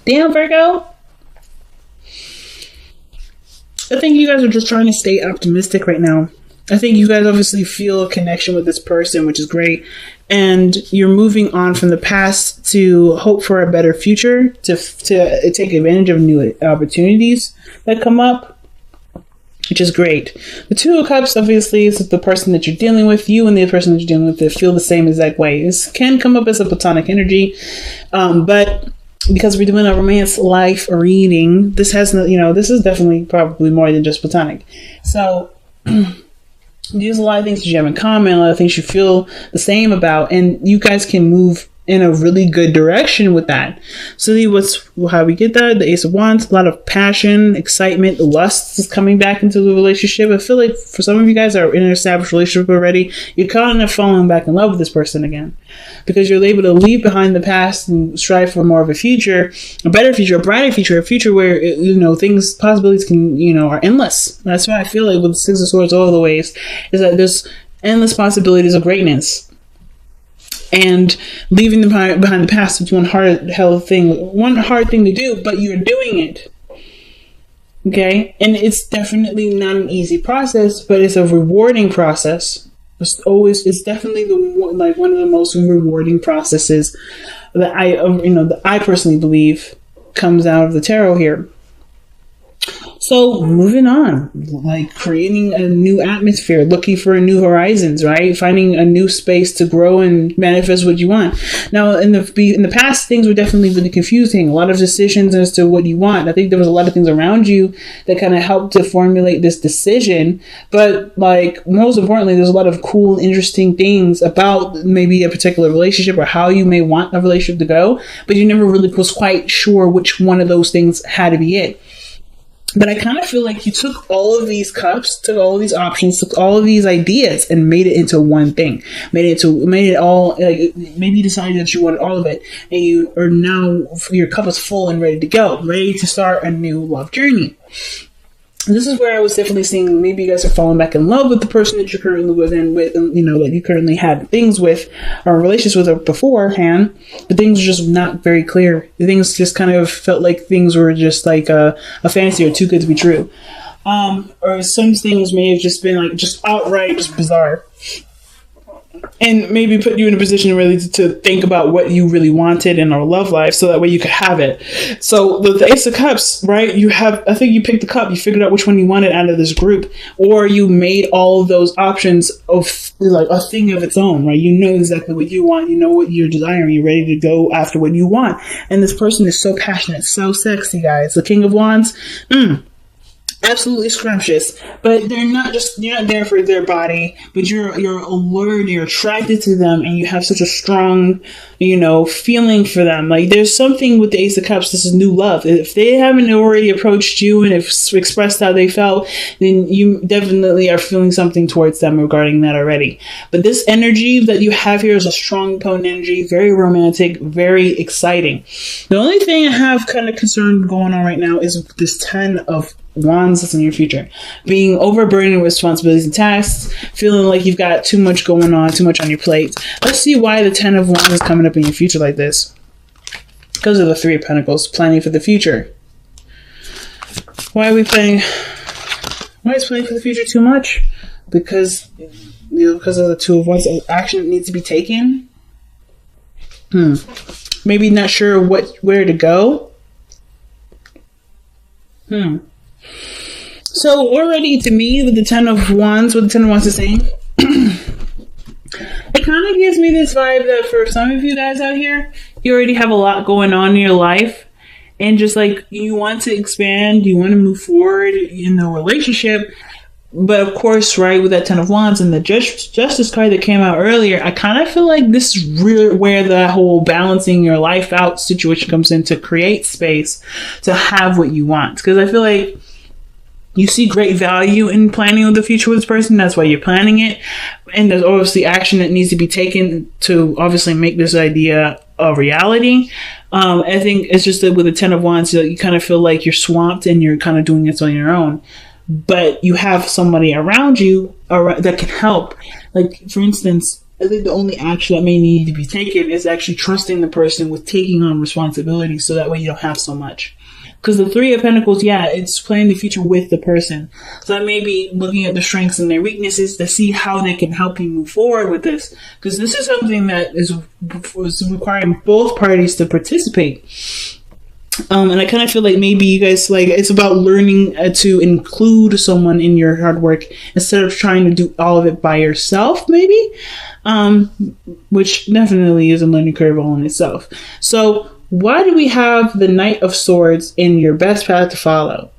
Damn, Virgo. I think you guys are just trying to stay optimistic right now. I think you guys obviously feel a connection with this person, which is great. And you're moving on from the past to hope for a better future, to take advantage of new opportunities that come up, which is great. The Two of Cups, obviously, is the person that you're dealing with. You and the person that you're dealing with, they feel the same exact way. It can come up as a platonic energy, but because we're doing a romance life reading, this has no, this is definitely probably more than just platonic. So there's a lot of things that you have in common, a lot of things you feel the same about, and you guys can move in a really good direction with that. So how we get that? The Ace of Wands, a lot of passion, excitement, lust is coming back into the relationship. I feel like for some of you guys that are in an established relationship already, you're kind of falling back in love with this person again, because you're able to leave behind the past and strive for more of a future, a better future, a brighter future, a future where things, possibilities can are endless. That's why I feel like with the Six of Swords all the ways is that there's endless possibilities of greatness. And leaving them behind the past is one hard thing to do, but you're doing it. Okay? And it's definitely not an easy process, but it's a rewarding process. It's definitely one of the most rewarding processes that I personally believe comes out of the tarot here. So moving on, like creating a new atmosphere, looking for new horizons, right? Finding a new space to grow and manifest what you want. Now, in the past, things were definitely really confusing. A lot of decisions as to what you want. I think there was a lot of things around you that kind of helped to formulate this decision. But like most importantly, there's a lot of cool, interesting things about maybe a particular relationship or how you may want a relationship to go. But you never really was quite sure which one of those things had to be it. But I kind of feel like you took all of these cups, took all of these options, took all of these ideas and made it into one thing. Made it all, like, maybe you decided that you wanted all of it. And you are now, your cup is full and ready to go. Ready to start a new love journey. This is where I was definitely seeing maybe you guys are falling back in love with the person that you're currently with and that you currently had things with or relations with beforehand, but things are just not very clear. Things just kind of felt like things were just like a fantasy or too good to be true. Or some things may have just been like just outright just bizarre. And maybe put you in a position really to think about what you really wanted in our love life so that way you could have it. So the Ace of Cups, right? I think you picked the cup, you figured out which one you wanted out of this group, or you made all of those options of like a thing of its own, right? You know exactly what you want, you know what you're desiring, you're ready to go after what you want. And this person is so passionate, so sexy, guys. The King of Wands, absolutely scrumptious, but you're not there for their body, but you're allured, you're attracted to them, and you have such a strong feeling for them. Like there's something with the Ace of Cups. This is new love. If they haven't already approached you and have expressed how they felt, then you definitely are feeling something towards them regarding that already. But this energy that you have here is a strong, potent energy, very romantic, very exciting. The only thing I have kind of concern going on right now is this 10 of Wands that's in your future. Being overburdened with responsibilities and tasks, feeling like you've got too much going on, too much on your plate. Let's see why the 10 of Wands is coming up in your future like this. Because of the 3 of Pentacles, planning for the future. Why is planning for the future too much? Because because of the 2 of Wands, action needs to be taken. Maybe not sure where to go. So already to me, with the 10 of Wands, what the 10 of Wands is saying, it kind of gives me this vibe that for some of you guys out here, you already have a lot going on in your life. And just like you want to expand, you want to move forward in the relationship. But of course, right, with that 10 of Wands and the Justice card that came out earlier, I kind of feel like this is really where the whole balancing your life out situation comes in, to create space to have what you want. Because I feel like you see great value in planning with the future with this person. That's why you're planning it. And there's obviously action that needs to be taken to obviously make this idea a reality. I think it's just that with the 10 of Wands, you kind of feel like you're swamped and you're kind of doing this on your own. But you have somebody around you that can help. Like, for instance, I think the only action that may need to be taken is actually trusting the person with taking on responsibility, so that way you don't have so much. Because the Three of Pentacles, yeah, it's planning the future with the person. So that may be looking at their strengths and their weaknesses to see how they can help you move forward with this. Because this is something that is requiring both parties to participate. And I kind of feel like maybe you guys, like, it's about learning to include someone in your hard work instead of trying to do all of it by yourself, maybe. Which definitely is a learning curve all in itself. So why do we have the Knight of Swords in your best path to follow?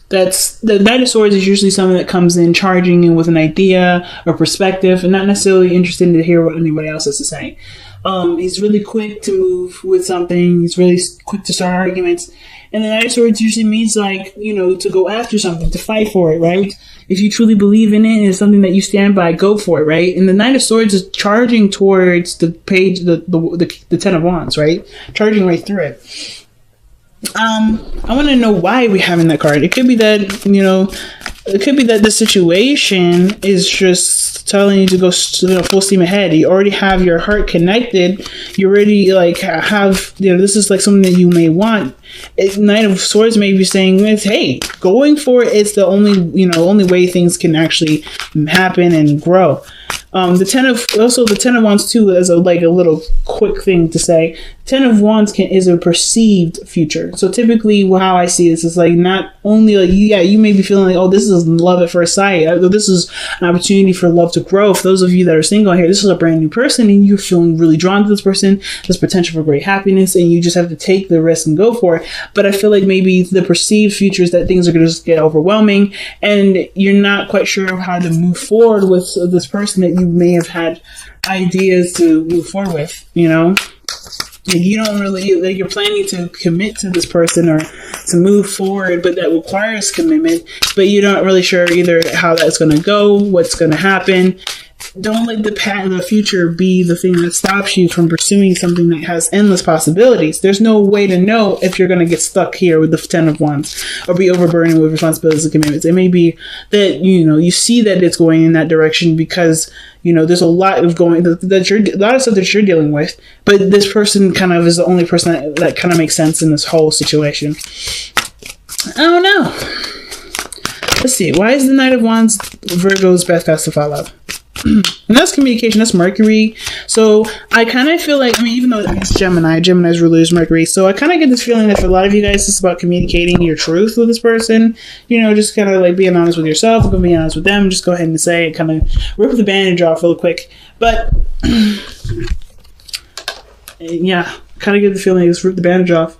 That's the Knight of Swords is usually someone that comes in charging in with an idea or perspective and not necessarily interested to hear what anybody else has to say. He's really quick to move with something. He's really quick to start arguments. And the Knight of Swords usually means, like, you know, to go after something, to fight for it, right? If you truly believe in it and it's something that you stand by, go for it, right? And the Knight of Swords is charging towards the page, the Ten of Wands, right? Charging right through it. I want to know why we're having that card. It could be that, you know, it could be that the situation is just telling you to go full steam ahead. You already have your heart connected. You already, like, have, you know, this is like something that you may want. Knight of Swords may be saying, hey, going for it is the only way things can actually happen and grow. The Ten of Wands too, as a little quick thing to say. Ten of Wands is a perceived future. So typically, how I see this is like, not only like, you may be feeling like, oh, this is love at first sight. This is an opportunity for love to grow. For those of you that are single here, this is a brand new person, and you're feeling really drawn to this person. There's potential for great happiness, and you just have to take the risk and go for it. But I feel like maybe the perceived future is that things are going to just get overwhelming, and you're not quite sure of how to move forward with this person that you may have had ideas to move forward with, you know? Like, you don't really, like, you're planning to commit to this person or to move forward, but that requires commitment, but you're not really sure either how that's going to go, what's going to happen. Don't let the future be the thing that stops you from pursuing something that has endless possibilities. There's no way to know if you're going to get stuck here with the Ten of Wands or be overburdened with responsibilities and commitments. It may be that, you know, you see that it's going in that direction because, you know, there's a lot of a lot of stuff that you're dealing with, but this person kind of is the only person that kind of makes sense in this whole situation. I don't know. Let's see. Why is the Knight of Wands Virgo's best path to follow? And that's communication. That's Mercury. So I kind of feel like, I mean, even though it's Gemini's ruler is Mercury. So I kind of get this feeling that for a lot of you guys, it's about communicating your truth with this person. You know, just kind of like being honest with yourself, being honest with them. Just go ahead and say it. Kind of rip the bandage off real quick. But yeah, kind of get the feeling just rip the bandage off.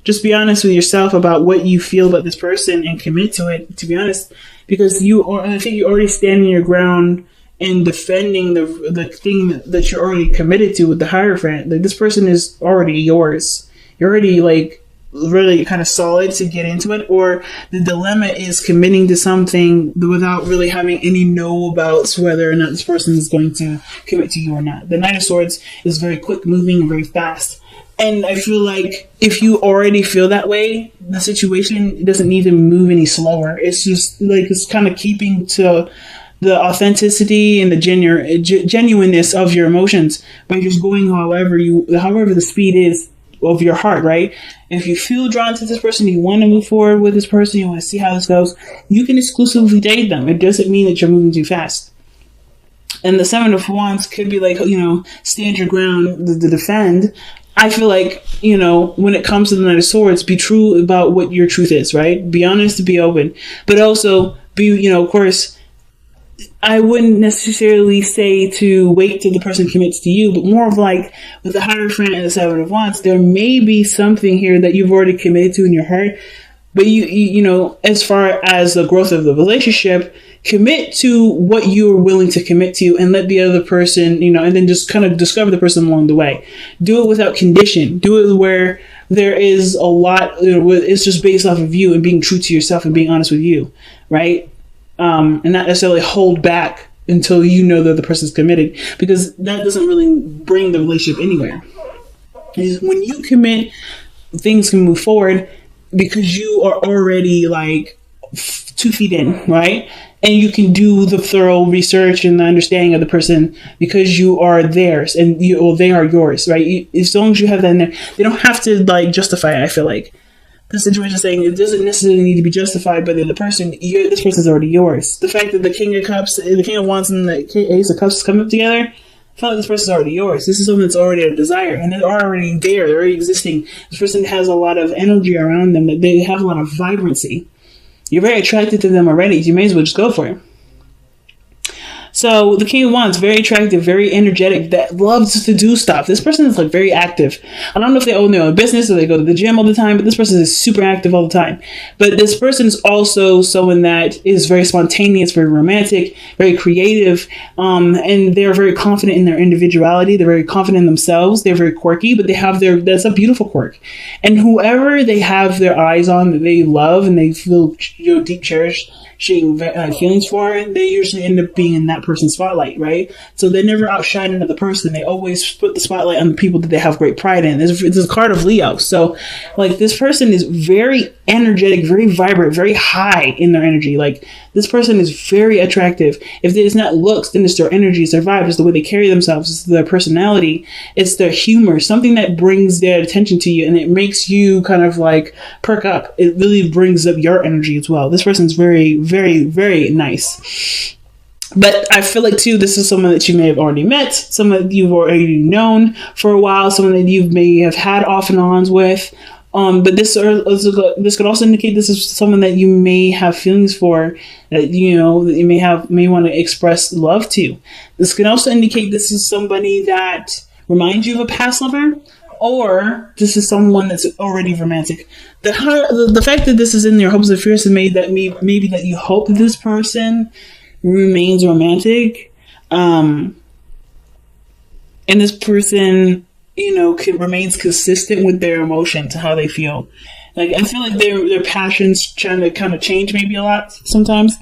Just be honest with yourself about what you feel about this person and commit to it. To be honest, because I think you're already standing your ground and defending the thing that you're already committed to with the Hierophant. Like, this person is already yours. You're already, like, really kind of solid to get into it, or the dilemma is committing to something without really having any know about whether or not this person is going to commit to you or not. The Knight of Swords is very quick moving and very fast. And I feel like if you already feel that way, the situation doesn't need to move any slower. It's just like, it's kind of keeping to the authenticity and the genuineness of your emotions by just going however the speed is of your heart, right? If you feel drawn to this person, you want to move forward with this person, you want to see how this goes, you can exclusively date them. It doesn't mean that you're moving too fast. And the Seven of Wands could be like, you know, stand your ground to defend. I feel like, you know, when it comes to the Knight of Swords, be true about what your truth is, right? Be honest, be open. But also be, you know, of course, I wouldn't necessarily say to wait till the person commits to you, but more of like with the Hierophant and the Seven of Wands, there may be something here that you've already committed to in your heart, but you know, as far as the growth of the relationship, commit to what you're willing to commit to and let the other person, you know, and then just kind of discover the person along the way. Do it without condition. Do it where there is a lot, you know, it's just based off of you and being true to yourself and being honest with you, right? And not necessarily hold back until you know that the person's committed, because that doesn't really bring the relationship anywhere. When you commit, things can move forward because you are already like 2 feet in, right? and you can do the thorough research and the understanding of the person because you are theirs and they are yours, right? As long as you have that in there, they don't have to like justify it. I feel like the situation is saying it doesn't necessarily need to be justified by the other person. This person's already yours. The fact that the King of Cups, the King of Wands, and the Ace of Cups come up together, I feel like this person's already yours. This is something that's already a desire, and they're already there. They're already existing. This person has a lot of energy around them. That they have a lot of vibrancy. You're very attracted to them already. You may as well just go for it. So the King of Wands, very attractive, very energetic, that loves to do stuff. This person is like very active. I don't know if they own their own business or they go to the gym all the time, but this person is super active all the time. But this person is also someone that is very spontaneous, very romantic, very creative, and they're very confident in their individuality. They're very confident in themselves. They're very quirky, but they have that's a beautiful quirk. And whoever they have their eyes on that they love and they feel deep cherished feelings for, and they usually end up being in that person's spotlight, right? So they never outshine another person. They always put the spotlight on the people that they have great pride in. This is a card of Leo. So like this person is very energetic, very vibrant, very high in their energy. Like this person is very attractive. If it's not looks, then it's their energy, it's their vibe, it's the way they carry themselves, it's their personality, it's their humor, something that brings their attention to you and it makes you kind of like perk up. It really brings up your energy as well. This person's very, very, very nice. But I feel like too, this is someone that you may have already met, someone that you've already known for a while, someone that you may have had off and ons with. But this could also indicate this is someone that you may have feelings for, that that you may want to express love to. This can also indicate this is somebody that reminds you of a past lover, or this is someone that's already romantic. The fact that this is in your hopes and fears has made that maybe that you hope that this person remains romantic, and this person remains consistent with their emotions, how they feel. Like I feel like their passions trying to kind of change maybe a lot sometimes,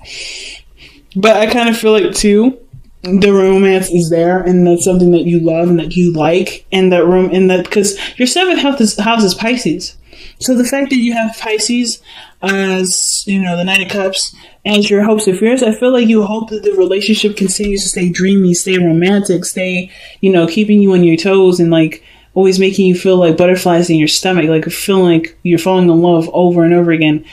but I kind of feel like too the romance is there, and that's something that you love and that you like, and that room, and that because your seventh house is Pisces. So the fact that you have Pisces as, the Knight of Cups as your hopes and fears, I feel like you hope that the relationship continues to stay dreamy, stay romantic, stay, keeping you on your toes and like always making you feel like butterflies in your stomach, like feeling like you're falling in love over and over again.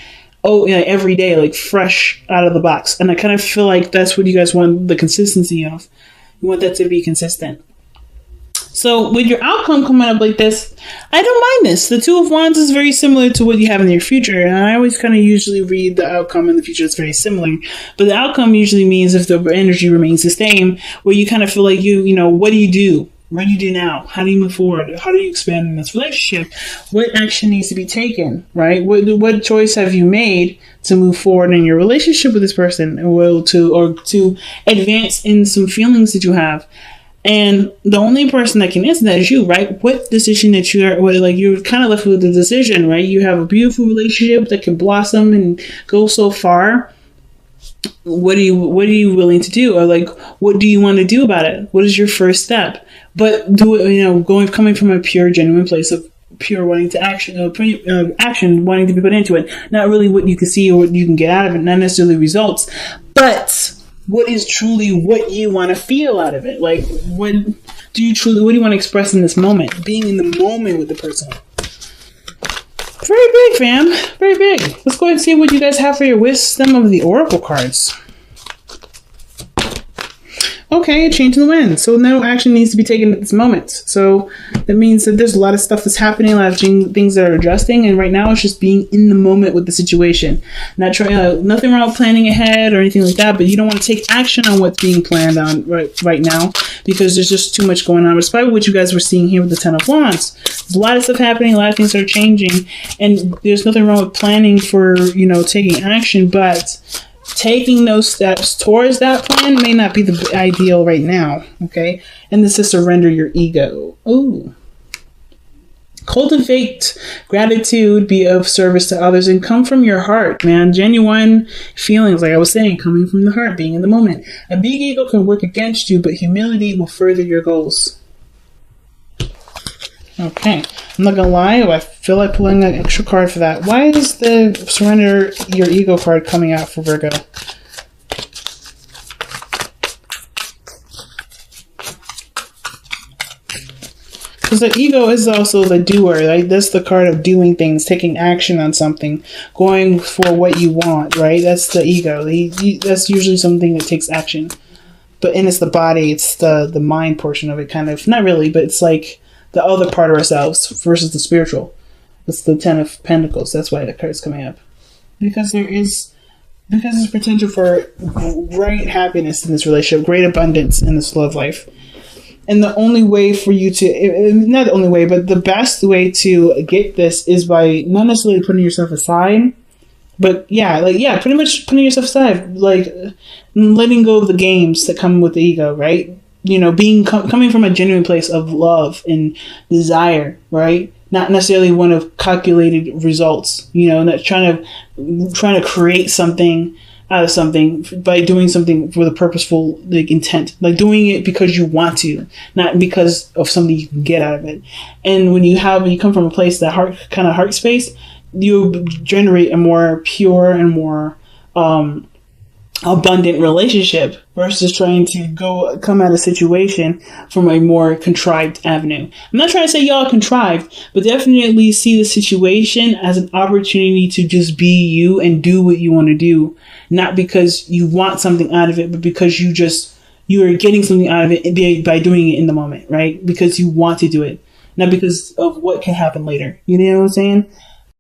Every day, like fresh out of the box. And I kind of feel like that's what you guys want the consistency of. You want that to be consistent. So with your outcome coming up like this, I don't mind this. The Two of Wands is very similar to what you have in your future. And I always kind of usually read the outcome in the future. It's very similar. But the outcome usually means if the energy remains the same, where you kind of feel like what do you do? What do you do now? How do you move forward? How do you expand in this relationship? What action needs to be taken, right? What choice have you made to move forward in your relationship with this person, or to advance in some feelings that you have? And the only person that can answer that is you, right? What decision that you're kind of left with the decision, right? You have a beautiful relationship that can blossom and go so far. What are you willing to do? Or like, what do you want to do about it? What is your first step? But do it, coming from a pure, genuine place of pure wanting to action wanting to be put into it. Not really what you can see or what you can get out of it, not necessarily results, but what is truly what you want to feel out of it. Like, what do you want to express in this moment? Being in the moment with the person. Very big, fam. Very big. Let's go ahead and see what you guys have for your wisdom of the oracle cards. Okay, a change in the wind. So no action needs to be taken at this moment. So that means that there's a lot of stuff that's happening, a lot of things that are adjusting, and right now it's just being in the moment with the situation. Not trying, nothing wrong with planning ahead or anything like that, but you don't want to take action on what's being planned on right now because there's just too much going on. It's probably what you guys were seeing here with the Ten of Wands. There's a lot of stuff happening, a lot of things are changing, and there's nothing wrong with planning for, taking action, but taking those steps towards that plan may not be the ideal right now, okay? And this is surrender your ego. Ooh. Cultivate gratitude, be of service to others, and come from your heart, man. Genuine feelings, like I was saying, coming from the heart, being in the moment. A big ego can work against you, but humility will further your goals. Okay, I'm not gonna lie, I feel like pulling an extra card for that. Why is the surrender your ego card coming out for Virgo? Because the ego is also the doer. Like that's the card of doing things, taking action on something, going for what you want. Right? That's the ego. That's usually something that takes action. But and it's the body. It's the mind portion of it. Kind of not really, but it's like the other part of ourselves versus the spiritual. It's the Ten of Pentacles. That's why the card's coming up. Because there's potential for great happiness in this relationship, great abundance in this love life. And the only way for you to, not the only way, but the best way to get this is by not necessarily putting yourself aside, but pretty much putting yourself aside, like letting go of the games that come with the ego, right? You know, coming from a genuine place of love and desire, right? Not necessarily one of calculated results, you know, not trying to create something out of something by doing something with a purposeful like intent, like doing it because you want to, not because of something you can get out of it. And when you come from a place, that heart space, you generate a more pure and more abundant relationship versus trying to come at a situation from a more contrived avenue. I'm not trying to say y'all contrived, but definitely see the situation as an opportunity to just be you and do what you want to do, not because you want something out of it, but because you are getting something out of it by doing it in the moment, right? Because you want to do it, not because of what can happen later. You know what I'm saying?